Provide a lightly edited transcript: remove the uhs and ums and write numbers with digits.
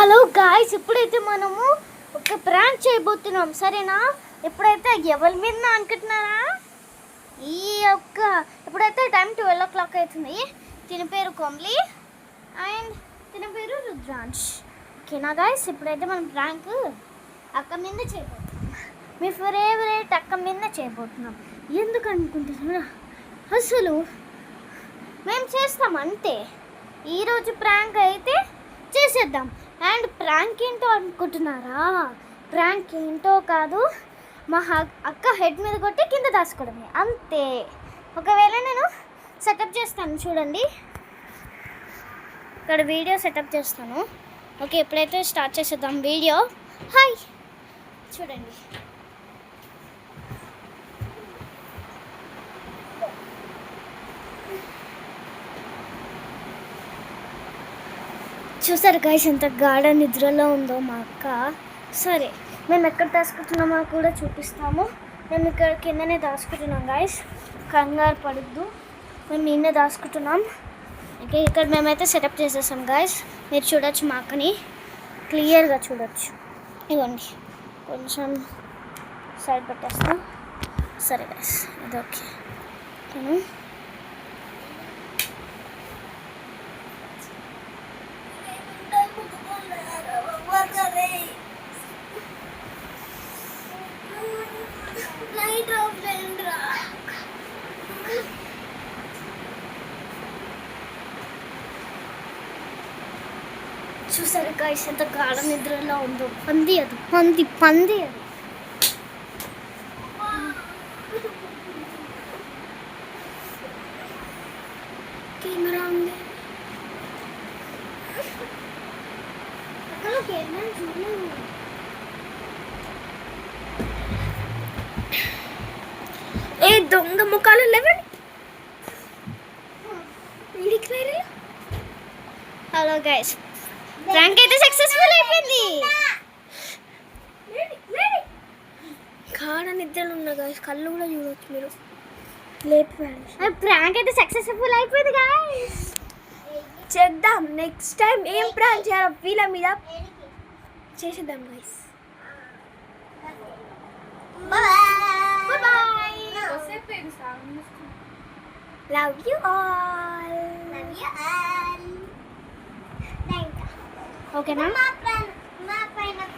Hello guys, ఇప్పుడైతే మనము ఒక ప్రాంక్ చేయబోతున్నాం, సరేనా? ఇప్పుడైతే ఎవరి మీద అనుకుంటున్నారా? ఇప్పుడైతే టైం 12 o'clock అవుతుంది. తిన పేరు కొమ్లి అండ్ తిన పేరు రుద్రాంశ్. ఓకేనా గాయ్స్, ఇప్పుడైతే మనం ప్రాంక్ అక్క మీద చేయబోతున్నాం. మీ ఫేవరెట్ అక్క మీద చేయబోతున్నాం. ఎందుకు అనుకుంటున్నా? అసలు మేము చేస్తాం అంతే. ఈరోజు ప్రాంక్ అయితే చేసేద్దాం. అండ్ ప్రాంక్ ఏంటో అనుకుంటున్నారా? ప్రాంక్ ఏంటో కాదు, మా అక్క హెడ్ మీద కొట్టి కింద దాచుకోవడమే, అంతే. ఒకవేళ నేను సెటప్ చేస్తాను, చూడండి. ఇక్కడ వీడియో సెటప్ చేస్తాను. ఓకే, ఎప్పుడైతే స్టార్ట్ చేసేద్దాం వీడియో. హాయ్, చూడండి. చూసారు గాయ్స్, ఎంత గాఢ నిద్రలో ఉందో మా అక్క. సరే, మేము ఎక్కడ దాచుకుంటున్నామో కూడా చూపిస్తాము. మేము ఇక్కడ కిందనే దాచుకుంటున్నాం గాయ్స్, కంగారు పడద్దు. మేము నిన్నే దాచుకుంటున్నాం. ఓకే, ఇక్కడ మేమైతే సెటప్ చేసేసాం గాయ్స్. మీరు చూడొచ్చు, మా అక్కని క్లియర్గా చూడొచ్చు. ఇవ్వండి, కొంచెం సైడ్ పెట్టేస్తాం. సరే గాయ్స్, ఇది ఓకే. చూసారు గాయ్స్, ఎంత గాఢ నిద్రలో ఉందో. పంది అది, పంది అది. కెమెరా ఉంది. ఏ దొంగ ముఖాలు లేవండి. హలో గైస్, ప్రాంక్ అయితే సక్సెస్ఫుల్ అయిపోయింది. కాడ నిద్రలు ఉన్నా గైస్, కళ్ళు కూడా చూడవచ్చు మీరు. లేపి ప్రాంక్ అయితే సక్సెస్ఫుల్ అయిపోయింది గైస్. చేద్దాం నెక్స్ట్ టైం ఏం ప్రాంక్ చేయాలో వీళ్ళ మీద చేసేద్దాం guys. Love you all. Okay na?